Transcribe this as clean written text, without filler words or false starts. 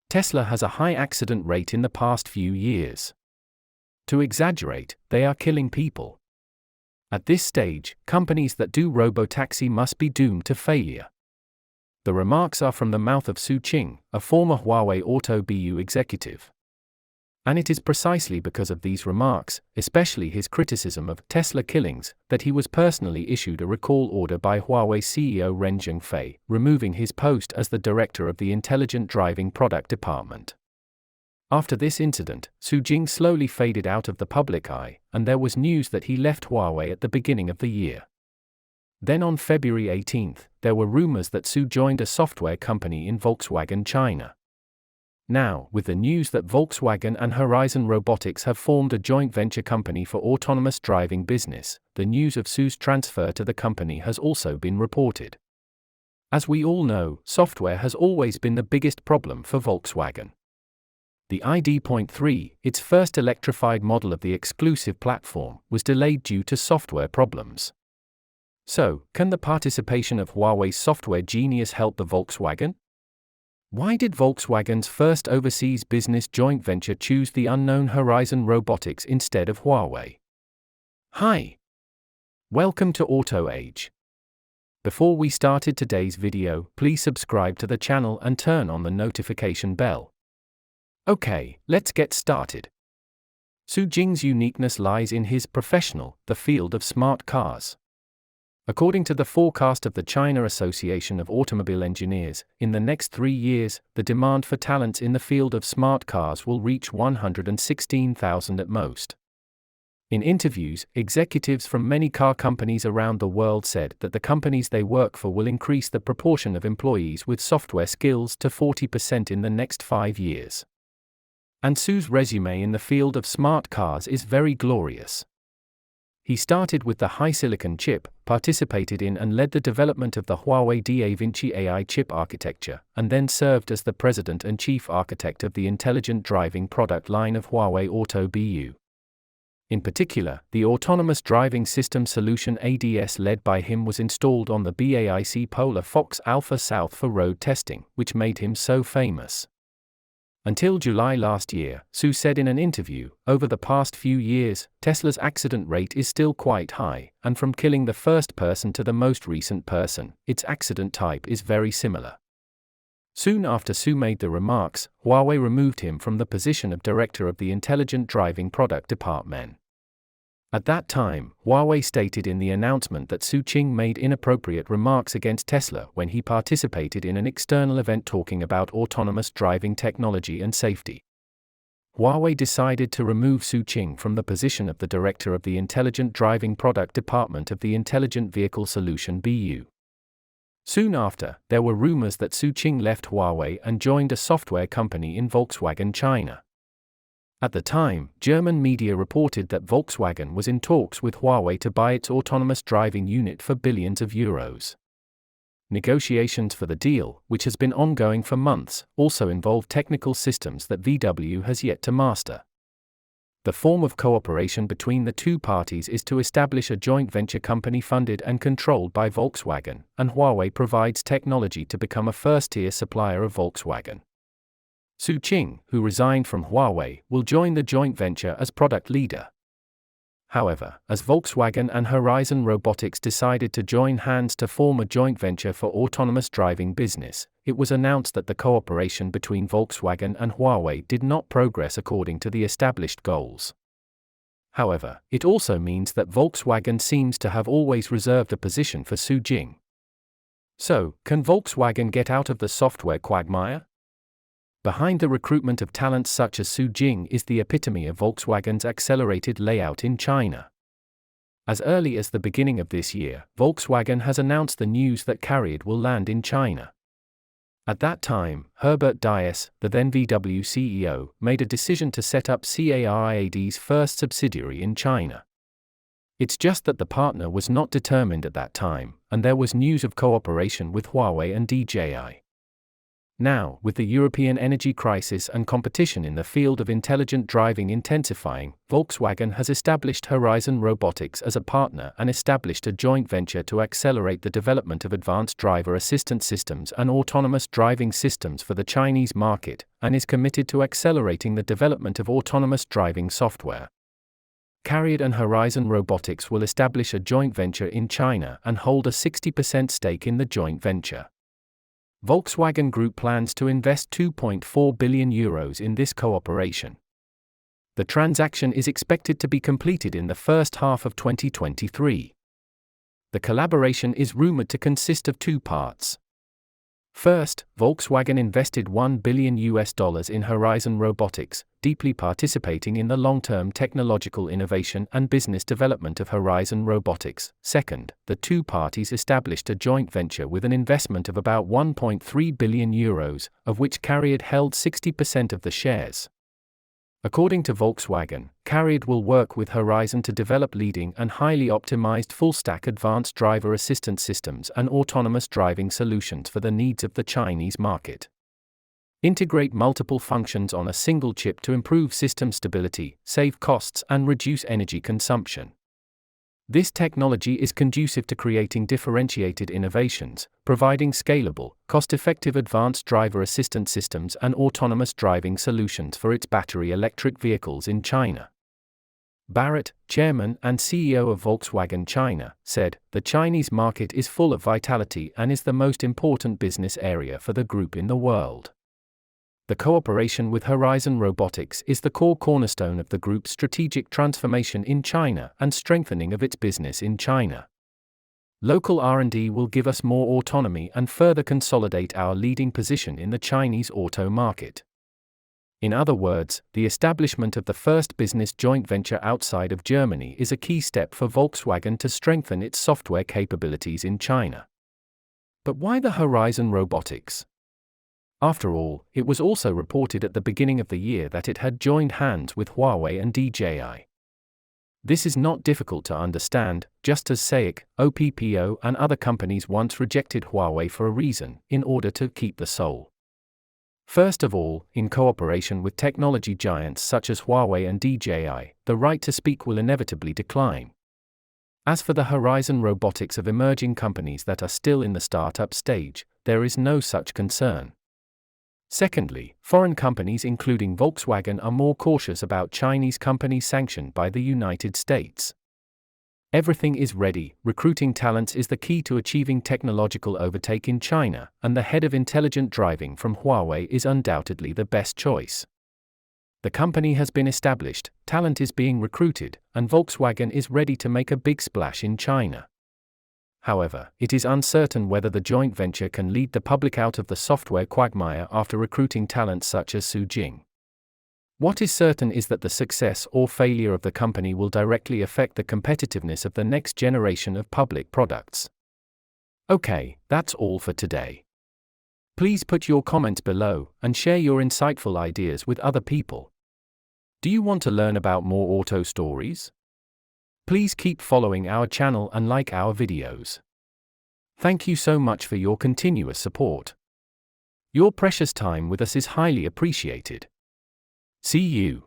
Tesla has a high accident rate in the past few years. To exaggerate, they are killing people. At this stage, companies that do RoboTaxi must be doomed to failure. The remarks are from the mouth of Su Qing, a former Huawei Auto BU executive. And it is precisely because of these remarks, especially his criticism of Tesla killings, that he was personally issued a recall order by Huawei CEO Zhengfei, removing his post as the director of the Intelligent Driving Product Department. After this incident, Su Qing slowly faded out of the public eye, and there was news that he left Huawei at the beginning of the year. Then on February 18, there were rumors that Su joined a software company in Volkswagen China. Now, with the news that Volkswagen and Horizon Robotics have formed a joint venture company for autonomous driving business, the news of Su's transfer to the company has also been reported. As we all know, software has always been the biggest problem for Volkswagen. The ID.3, its first electrified model of the exclusive platform, was delayed due to software problems. So, can the participation of Huawei's software genius help the Volkswagen? Why did Volkswagen's first overseas business joint venture choose the unknown Horizon Robotics instead of Huawei? Hi! Welcome to Auto Age. Before we started today's video, please subscribe to the channel and turn on the notification bell. Okay, let's get started. Su Qing's uniqueness lies in his professional, the field of smart cars. According to the forecast of the China Association of Automobile Engineers, in the next 3 years, the demand for talents in the field of smart cars will reach 116,000 at most. In interviews, executives from many car companies around the world said that the companies they work for will increase the proportion of employees with software skills to 40% in the next 5 years. And Su's resume in the field of smart cars is very glorious. He started with the high-silicon chip, participated in and led the development of the Huawei Da Vinci AI chip architecture, and then served as the president and chief architect of the intelligent driving product line of Huawei Auto BU. In particular, the autonomous driving system solution ADS led by him was installed on the BAIC Polar Fox Alpha South for road testing, which made him so famous. Until July last year, Su said in an interview, over the past few years, Tesla's accident rate is still quite high, and from killing the first person to the most recent person, its accident type is very similar. Soon after Su made the remarks, Huawei removed him from the position of director of the Intelligent Driving Product Department. At that time, Huawei stated in the announcement that Su Qing made inappropriate remarks against Tesla when he participated in an external event talking about autonomous driving technology and safety. Huawei decided to remove Su Qing from the position of the director of the Intelligent Driving Product Department of the Intelligent Vehicle Solution BU. Soon after, there were rumors that Su Qing left Huawei and joined a software company in Volkswagen China. At the time, German media reported that Volkswagen was in talks with Huawei to buy its autonomous driving unit for billions of euros. Negotiations for the deal, which has been ongoing for months, also involve technical systems that VW has yet to master. The form of cooperation between the two parties is to establish a joint venture company funded and controlled by Volkswagen, and Huawei provides technology to become a first-tier supplier of Volkswagen. Su Qing, who resigned from Huawei, will join the joint venture as product leader. However, as Volkswagen and Horizon Robotics decided to join hands to form a joint venture for autonomous driving business, it was announced that the cooperation between Volkswagen and Huawei did not progress according to the established goals. However, it also means that Volkswagen seems to have always reserved a position for Su Qing. So, can Volkswagen get out of the software quagmire? Behind the recruitment of talents such as Su Qing is the epitome of Volkswagen's accelerated layout in China. As early as the beginning of this year, Volkswagen has announced the news that CARIAD will land in China. At that time, Herbert Diess, the then VW CEO, made a decision to set up CARIAD's first subsidiary in China. It's just that the partner was not determined at that time, and there was news of cooperation with Huawei and DJI. Now, with the European energy crisis and competition in the field of intelligent driving intensifying, Volkswagen has established Horizon Robotics as a partner and established a joint venture to accelerate the development of advanced driver assistance systems and autonomous driving systems for the Chinese market, and is committed to accelerating the development of autonomous driving software. CARIAD and Horizon Robotics will establish a joint venture in China and hold a 60% stake in the joint venture. Volkswagen Group plans to invest €2.4 billion in this cooperation. The transaction is expected to be completed in the first half of 2023. The collaboration is rumored to consist of two parts. First, Volkswagen invested $1 billion in Horizon Robotics, deeply participating in the long-term technological innovation and business development of Horizon Robotics. Second, the two parties established a joint venture with an investment of about €1.3 billion, of which CARIAD held 60% of the shares. According to Volkswagen, CARIAD will work with Horizon to develop leading and highly optimized full-stack advanced driver assistance systems and autonomous driving solutions for the needs of the Chinese market. Integrate multiple functions on a single chip to improve system stability, save costs, and reduce energy consumption. This technology is conducive to creating differentiated innovations, providing scalable, cost-effective advanced driver assistance systems and autonomous driving solutions for its battery electric vehicles in China. Barrett, chairman and CEO of Volkswagen China, said, "The Chinese market is full of vitality and is the most important business area for the group in the world." The cooperation with Horizon Robotics is the core cornerstone of the group's strategic transformation in China and strengthening of its business in China. Local R&D will give us more autonomy and further consolidate our leading position in the Chinese auto market. In other words, the establishment of the first business joint venture outside of Germany is a key step for Volkswagen to strengthen its software capabilities in China. But why the Horizon Robotics? After all, it was also reported at the beginning of the year that it had joined hands with Huawei and DJI. This is not difficult to understand, just as SAIC, OPPO and other companies once rejected Huawei for a reason, in order to keep the soul. First of all, in cooperation with technology giants such as Huawei and DJI, the right to speak will inevitably decline. As for the Horizon Robotics of emerging companies that are still in the startup stage, there is no such concern. Secondly, foreign companies including Volkswagen are more cautious about Chinese companies sanctioned by the United States. Everything is ready, recruiting talents is the key to achieving technological overtake in China, and the head of intelligent driving from Huawei is undoubtedly the best choice. The company has been established, talent is being recruited, and Volkswagen is ready to make a big splash in China. However, it is uncertain whether the joint venture can lead the public out of the software quagmire after recruiting talent such as Su Qing. What is certain is that the success or failure of the company will directly affect the competitiveness of the next generation of public products. Okay, that's all for today. Please put your comments below and share your insightful ideas with other people. Do you want to learn about more auto stories? Please keep following our channel and like our videos. Thank you so much for your continuous support. Your precious time with us is highly appreciated. See you.